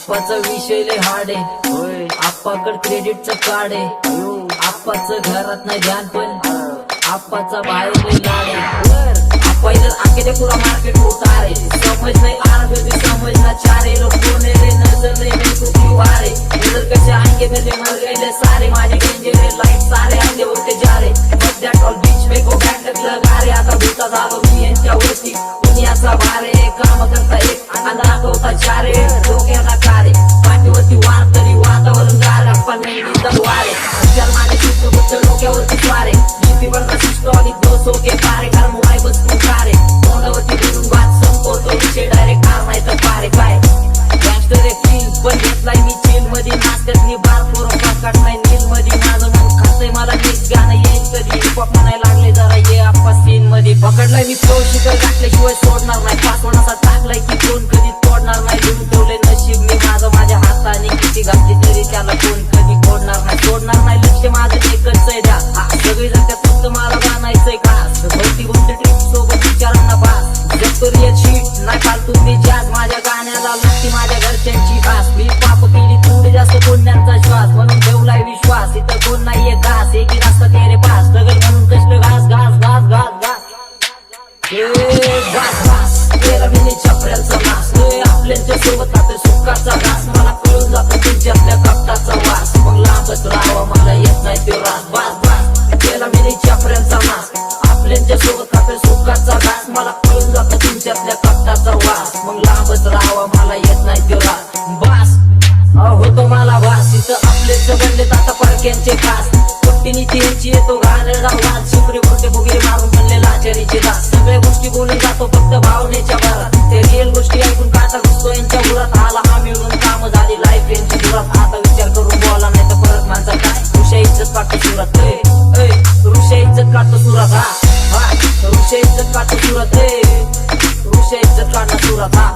आप्पाचा विषय लय हार्ड आहे, आप्पाकड क्रेडिटचं कार्ड आहे, आप्पाचं घरात नाही ध्यान पण आप्पाचा बाहेर लय लाड आहे. आप्पा इधर अकेले पूरा मार्केट उतार है, समझ नहीं आ रहा फिर समझना चाह रहे लोग बोलने रे नजर नहीं मेरे को क्यों आ रहे, इधर कैसे आएंगे मेरे मर गए सारे माझे डेंजर है लाइट सारे आगे होते जा रहे, बट दैट ऑल बीच में को बॅटक लगा रे आता भूता झालो मी यांच्यावरती दुनियाचा भारे काम करता एक आणि दाखवता चारे डोक्याला कारे पाठीवरती वार तरी वातावरण गार आप्पा नाही तलवारे विचार माझे चित्र डोक्यावरती स्वारे जीपी बनला सिस्टॉलिक 200 के पारे घर मोबाईल बस पुकारे तोंडावरती फिरून बात संपवतो विषय डायरेक्ट कार नाही तर पारे काय गँगस्टर रे फील पण घेतलाय मी चिल मध्ये नाचतात मी बार फोरम काट नाही नील मध्ये माझं मन खातंय मला नीट गाणं येईल कधी हिपहॉप म्हणायला लागले जरा ये आप्पा सीन मध्ये पकडलाय मी फ्लो शिकर टाकल्याशिवाय सोडणार नाही पासवर्ड टाकलाय की कोण कधी तोडणार नाही लिहून ठेवले नशीब मी माझं माझ्या हाताने किती घातली तरी त्याला कोण कधी सोडणार नाही लक्ष माझं एकच आहे द्या सगळी जगत्यात फक्त मला बनायचंय खास भरती गोष्ट ट्रिप सोबत विचारांना पास जगतो रिअल शीट नाही फालतू मी जास्त माझ्या गाण्याला लागती माझ्या घरच्यांची खास मी पाप केली थोडी जास्त पुण्यांचा श्वास म्हणून ठेवलाय विश्वास इथं कोण नाहीये खास एक रास्ता तेरे पास स्ट्रगल म्हणून कष्ट घास घास घास घास घास घास तेरा मिनी छपऱ्याचा मास आपल्यांच्या सोबत आता सुखाचा घास मला कळून जातो तुझ्यातल्या कपटाचा वास मग लांबच राहावा मला येत नाही ते रास बास बास तेरा मिनी छपऱ्याचा मास आपल्यांच्या सोबत आता सुखाचा घास मला कळून जातो तुमच्यातल्या कपटाचा वास मग लांबच राहावा मला येत नाही ते रास बास होतो मला वास इथं आपलेच बनलेत आता परक्यांचे खास पट्टीनीची यांची येतो घाणेरडा वास शिपरी बोलते बुगिरी मारून बनले लाचारीचे दास सगळ्या गोष्टी बोलून जातो फक्त भावनेच्या भरात ते रिअल गोष्टी ऐकून काटा घुसतो यांच्या उरात आला हा मिळून काम झाली लाईफ यांची दुरात आता विचार करून बोला नाही तर परत माणसा काय ऋषा इज्जत काढतो सुरात ऋषा इज्जत काढतो सुरात हा ऋषा इज्जत काढतो सुरात ऋषा इज्जत काढणार सुरात हा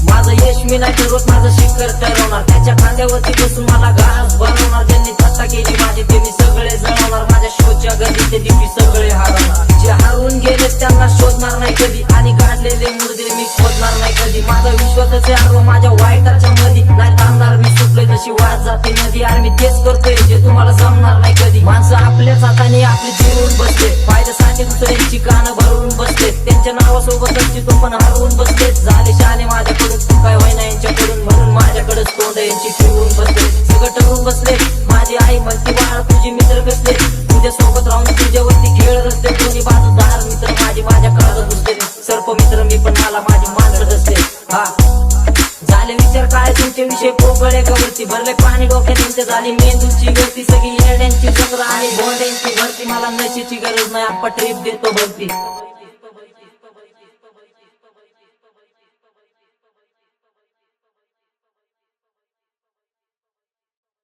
माझं यश मी नाही ठरवत माझं शिखर ठरवणार त्याच्या खांद्यावरती बसून मला घास बनवणार ज्यांनी थट्टा केली माझी ते मी सगळे जळवणार माझ्या शोच्या गती ते दिवशी सगळे हारवणार जे हारून गेले त्यांना शोधणार नाही कधी आणि काढलेले मुर्दे मी खोदणार नाही कधी माझा विश्वासच आहे माझ्या वाईटाच्या मध्ये नाही थांबणार मी सुटलोय तशी वाद जाते नदी आणि मी तेच करतोय जे तुम्हाला जमणार नाही कधी माणसं आपल्याच हाताने आपली जिरून बसते फायद्यासाठी दुसऱ्यांची कानं भरून बसते त्यांच्या नावासोबत तो पण हरवून बसते झाले शाने माझ्याकडून काय होईना यांच्याकडून म्हणून माझ्याकडेच तोंड यांची फिरवून बसले सगळं ठरवून बसले माझी आई म्हणती बाळा तुझी मित्र कसले तुझ्या सोबत राहून तुझ्यावरती खेळ रचते कोणी बाजूदार मित्र माझी माझ्या काळात घुसले सर्प मित्र मी पण मला माझी माणसं असते हा झाले विचार काय तुमचे विषय पोकळे गवरती भरले पाणी डोक्यात त्यांचे झाली मेंदूची गळती सगळी येड्यांची जंगल आणि बोंड्यांची भरती मला नशीची गरज नाही आप्पा ट्रिप देतो भरती